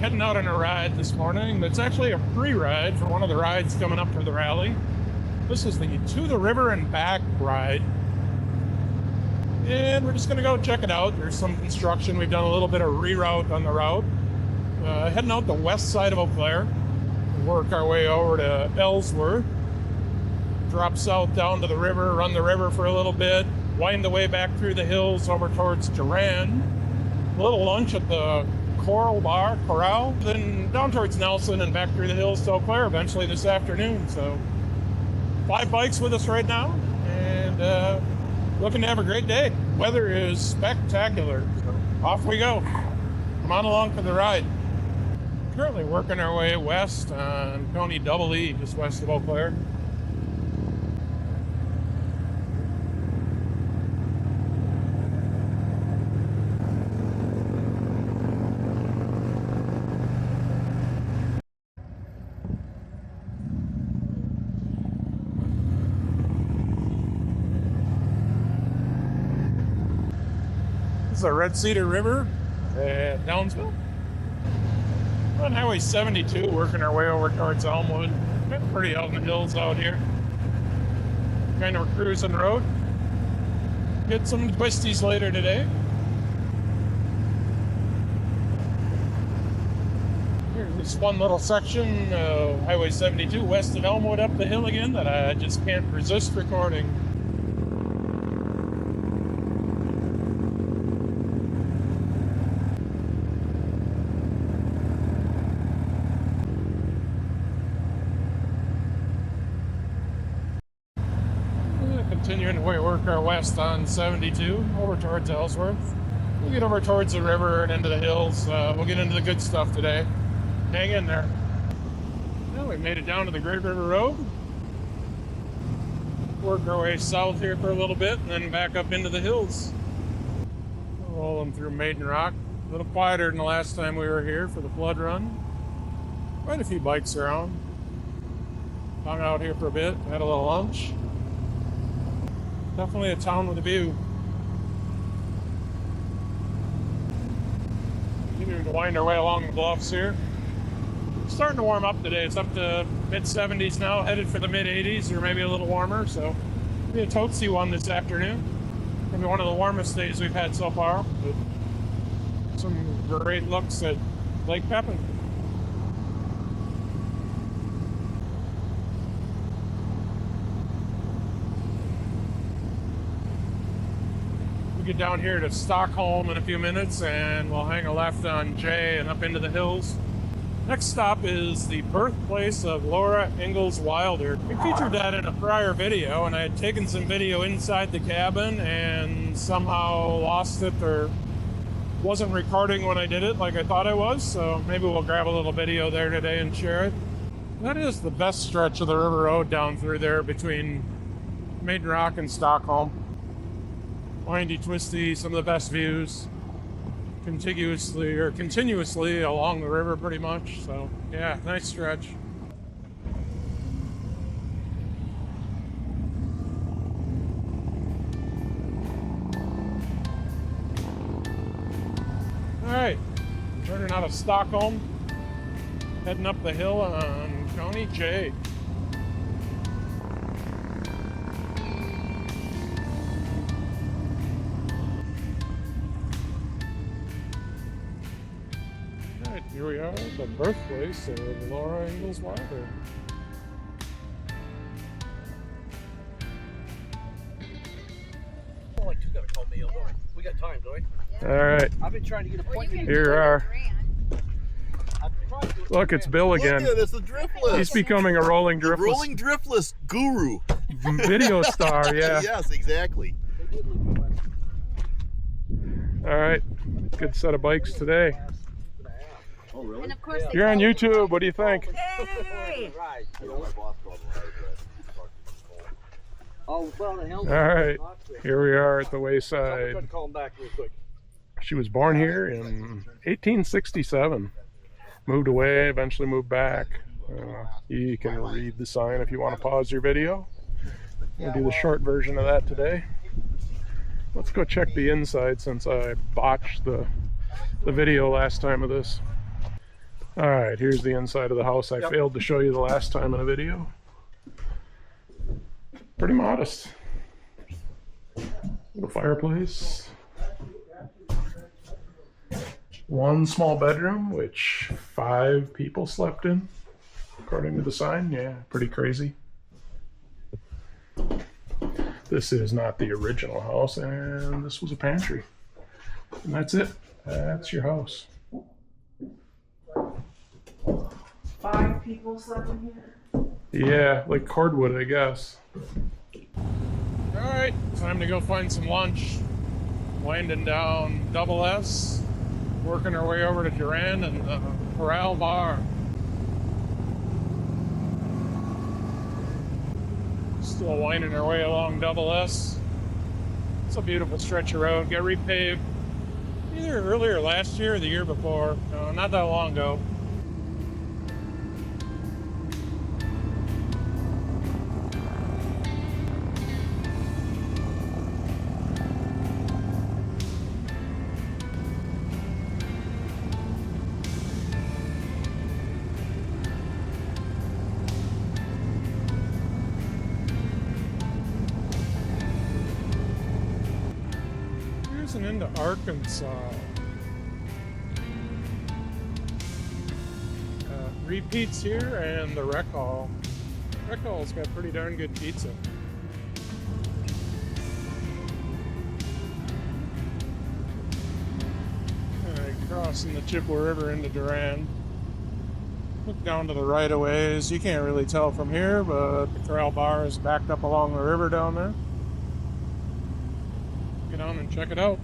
heading out on a ride this morning. That's actually a pre-ride for one of the rides coming up for the rally. This is the To the River and Back ride. And we're just going to go check it out. There's some construction. We've done a little bit of reroute on the route. Heading out the west side of Eau Claire. Work our way over to Ellsworth. Drop south down to the river, run the river for a little bit. Wind the way back through the hills over towards Durand. A little lunch at the Corral, then down towards Nelson and back through the hills to Eau Claire eventually this afternoon. So 5 bikes with us right now, and looking to have a great day. Weather is spectacular, so off we go. Come on along for the ride. Currently working our way west on County Double E, just west of Eau Claire. The Red Cedar River at Downsville. On Highway 72, working our way over towards Elmwood. Been pretty out in the hills out here. Kind of a cruising road. Get some twisties later today. Here's this fun little section of Highway 72 west of Elmwood up the hill again that I just can't resist recording. Continuing to work our west on 72 over towards Ellsworth. We'll get over towards the river and into the hills. We'll get into the good stuff today. Hang in there. Well, we made it down to the Great River Road. Work our way south here for a little bit and then back up into the hills. Rolling through Maiden Rock. A little quieter than the last time we were here for the flood run. Quite a few bikes around. Hung out here for a bit, had a little lunch. Definitely a town with a view. Continuing to wind our way along the bluffs here. It's starting to warm up today. It's up to mid-70s now, headed for the mid-80s or maybe a little warmer. So maybe a toasty one this afternoon. Maybe one of the warmest days we've had so far. But some great looks at Lake Pepin. Get down here to Stockholm in a few minutes and we'll hang a left on J and up into the hills. Next stop is the birthplace of Laura Ingalls Wilder. We featured that in a prior video, and I had taken some video inside the cabin and somehow lost it or wasn't recording when I did it like I thought I was, so maybe we'll grab a little video there today and share it. That is the best stretch of the river road down through there between Maiden Rock and Stockholm. Windy, twisty, some of the best views continuously along the river pretty much. So yeah, nice stretch. All right, turning out of Stockholm, heading up the hill on County J. Here we are, the birthplace of Laura Ingalls Wilder. We got time, don't we? All right. I've been trying to get a point. Here we are. Look, it's Bill again. Look at this, Driftless. He's becoming a rolling driftless. Rolling Driftless guru. Video star, yeah. Yes, exactly. All right, good set of bikes today. Oh, really? And of course You're on YouTube. What do you think? Hey! Oh, well, the hell. All right, here we are at the Wayside. Call him back real quick. She was born here in 1867. Moved away, eventually moved back. You can read the sign if you want to pause your video. We'll do the short version of that today. Let's go check the inside since I botched the video last time of this. All right, here's the inside of the house I failed to show you the last time in a video. Pretty modest. Little fireplace. One small bedroom, which 5 people slept in, according to the sign. Yeah, pretty crazy. This is not the original house, and this was a pantry. And that's it. That's your house. 5 people slept in here? Yeah, like cordwood, I guess. Alright, time to go find some lunch. Winding down Double S, working our way over to Durand and the Corral Bar. Still winding our way along Double S. It's a beautiful stretch of road. Got repaved either earlier last year or the year before. No, not that long ago. Into Arkansas. Repeats here and the Rec Hall. Rec Hall's got pretty darn good pizza. Crossing the Chippewa River into Durand. Look down to the right-of-ways. You can't really tell from here, but the Corral Bar is backed up along the river down there. Get on and check it out.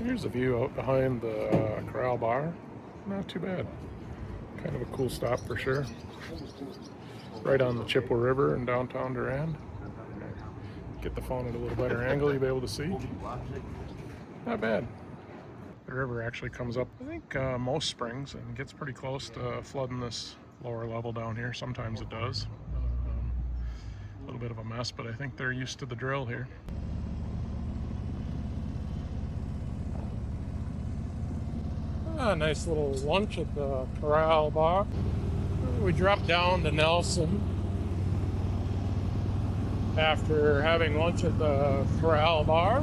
Here's a view out behind the Corral Bar. Not too bad. Kind of a cool stop for sure. Right on the Chippewa River in downtown Durand. Get the phone at a little better angle, you'll be able to see. Not bad. The river actually comes up, I think, most springs and gets pretty close to flooding this lower level down here. Sometimes it does. A little bit of a mess, but I think they're used to the drill here. Nice little lunch at the Corral Bar. We dropped down to Nelson after having lunch at the Corral Bar.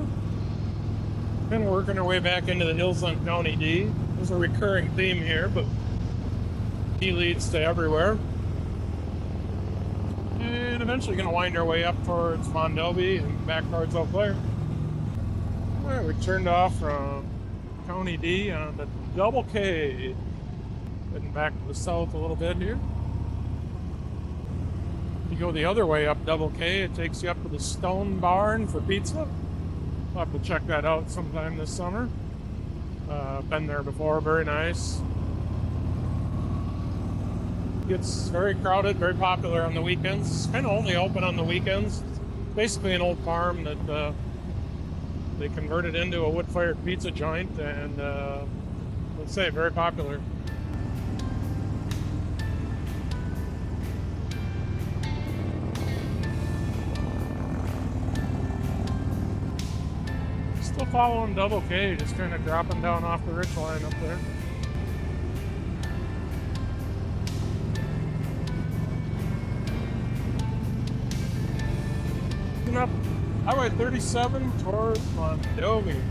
Been working our way back into the hills on County D. There's a recurring theme here, but D leads to everywhere. And eventually going to wind our way up towards Mondovi and back towards Eau Claire. All right, we turned off from County D on the Double K. Heading back to the south a little bit here. If you go the other way up Double K, it takes you up to the Stone Barn for pizza. I'll have to check that out sometime this summer. Been there before, very nice. Gets very crowded, very popular on the weekends. It's kind of only open on the weekends. It's basically an old farm that they converted into a wood-fired pizza joint, and let's say very popular. Still following Double K, just kind of dropping down off the Rich Line up there. Up Highway 37 towards Mondovi.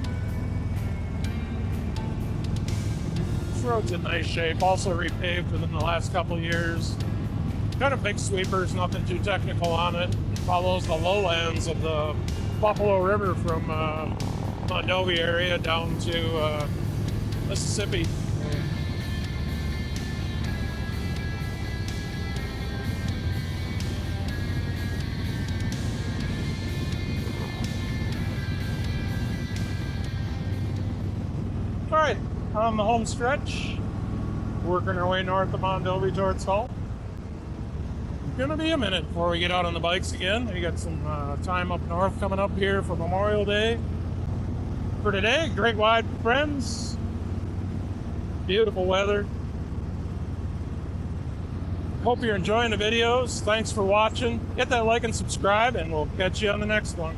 This road's in nice shape, also repaved within the last couple of years. Kind of big sweepers, nothing too technical on it. Follows the lowlands of the Buffalo River from Mondovi area down to Mississippi. Alright, on the home stretch, working our way north of Mondovi towards home. Gonna be a minute before we get out on the bikes again. We got some time up north coming up here for Memorial Day. For today, great wide friends, beautiful weather. Hope you're enjoying the videos. Thanks for watching. Hit that like and subscribe, and we'll catch you on the next one.